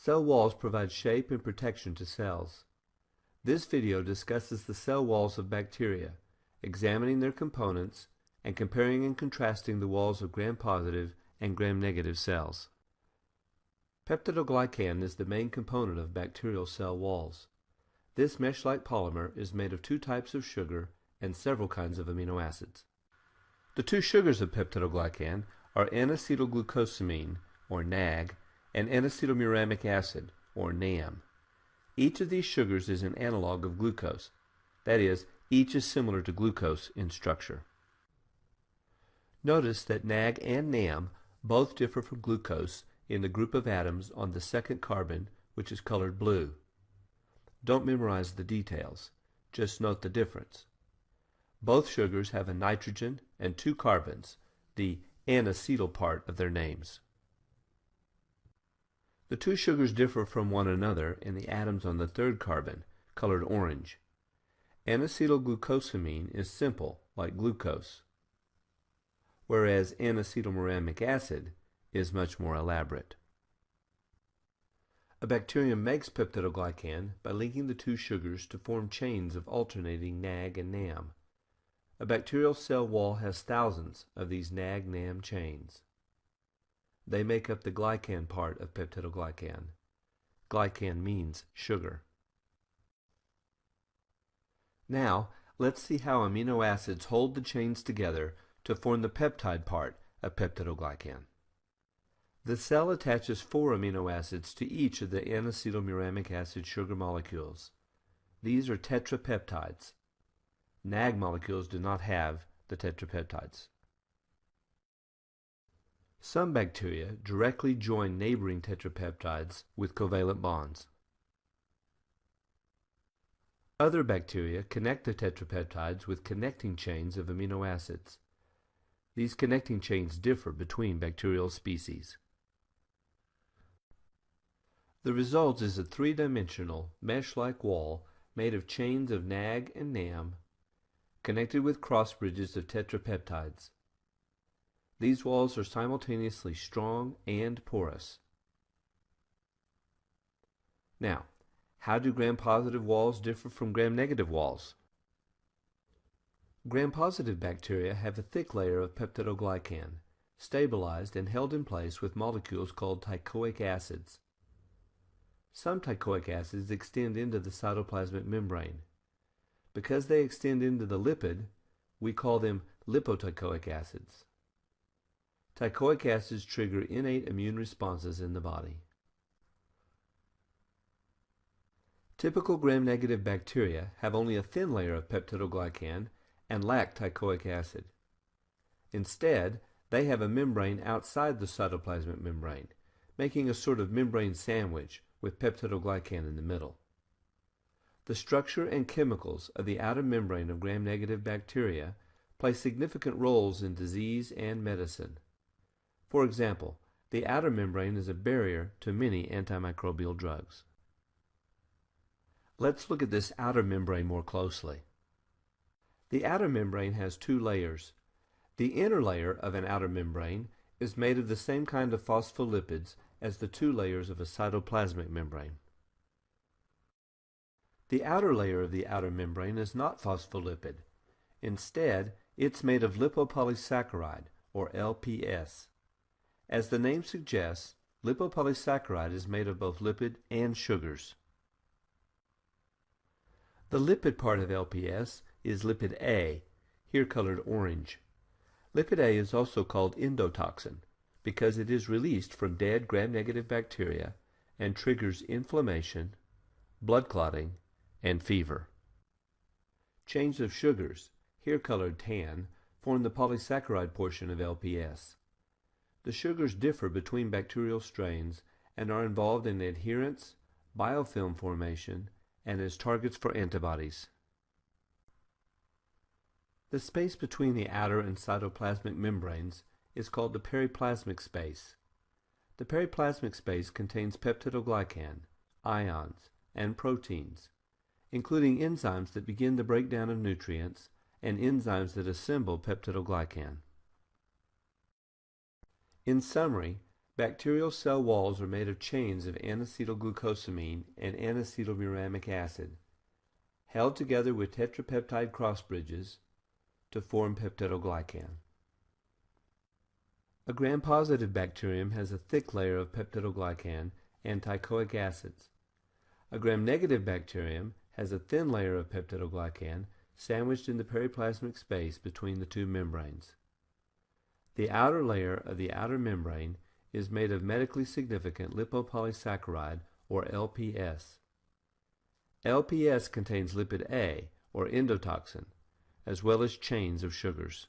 Cell walls provide shape and protection to cells. This video discusses the cell walls of bacteria, examining their components and comparing and contrasting the walls of gram-positive and gram-negative cells. Peptidoglycan is the main component of bacterial cell walls. This mesh-like polymer is made of two types of sugar and several kinds of amino acids. The two sugars of peptidoglycan are N-acetylglucosamine, or NAG, and N-acetylmuramic acid, or NAM. Each of these sugars is an analog of glucose. That is, each is similar to glucose in structure. Notice that NAG and NAM both differ from glucose in the group of atoms on the second carbon, which is colored blue. Don't memorize the details, just note the difference. Both sugars have a nitrogen and two carbons, the N-acetyl part of their names. The two sugars differ from one another in the atoms on the third carbon, colored orange. N-acetylglucosamine is simple, like glucose, whereas N-acetylmuramic acid is much more elaborate. A bacterium makes peptidoglycan by linking the two sugars to form chains of alternating NAG and NAM. A bacterial cell wall has thousands of these NAG-NAM chains. They make up the glycan part of peptidoglycan. Glycan means sugar. Now, let's see how amino acids hold the chains together to form the peptide part of peptidoglycan. The cell attaches 4 amino acids to each of the N-acetylmuramic acid sugar molecules. These are tetrapeptides. NAG molecules do not have the tetrapeptides. Some bacteria directly join neighboring tetrapeptides with covalent bonds. Other bacteria connect the tetrapeptides with connecting chains of amino acids. These connecting chains differ between bacterial species. The result is a three-dimensional, mesh-like wall made of chains of NAG and NAM connected with cross bridges of tetrapeptides. These walls are simultaneously strong and porous. Now, how do gram-positive walls differ from gram-negative walls? Gram-positive bacteria have a thick layer of peptidoglycan, stabilized and held in place with molecules called teichoic acids. Some teichoic acids extend into the cytoplasmic membrane. Because they extend into the lipid, we call them lipoteichoic acids. Teichoic acids trigger innate immune responses in the body. Typical gram-negative bacteria have only a thin layer of peptidoglycan and lack teichoic acid. Instead, they have a membrane outside the cytoplasmic membrane, making a sort of membrane sandwich with peptidoglycan in the middle. The structure and chemicals of the outer membrane of gram-negative bacteria play significant roles in disease and medicine. For example, the outer membrane is a barrier to many antimicrobial drugs. Let's look at this outer membrane more closely. The outer membrane has two layers. The inner layer of an outer membrane is made of the same kind of phospholipids as the two layers of a cytoplasmic membrane. The outer layer of the outer membrane is not phospholipid. Instead, it's made of lipopolysaccharide, or LPS. As the name suggests, lipopolysaccharide is made of both lipid and sugars. The lipid part of LPS is lipid A, here colored orange. Lipid A is also called endotoxin because it is released from dead gram-negative bacteria and triggers inflammation, blood clotting, and fever. Chains of sugars, here colored tan, form the polysaccharide portion of LPS. The sugars differ between bacterial strains and are involved in adherence, biofilm formation, and as targets for antibodies. The space between the outer and cytoplasmic membranes is called the periplasmic space. The periplasmic space contains peptidoglycan, ions, and proteins, including enzymes that begin the breakdown of nutrients and enzymes that assemble peptidoglycan. In summary, Bacterial cell walls are made of chains of N-acetylglucosamine and N-acetylmuramic acid, held together with tetrapeptide cross bridges to form peptidoglycan. A gram-positive bacterium has a thick layer of peptidoglycan and teichoic acids. A gram-negative bacterium has a thin layer of peptidoglycan sandwiched in the periplasmic space between the two membranes. The outer layer of the outer membrane is made of medically significant lipopolysaccharide, or LPS. LPS contains lipid A, or endotoxin, as well as chains of sugars.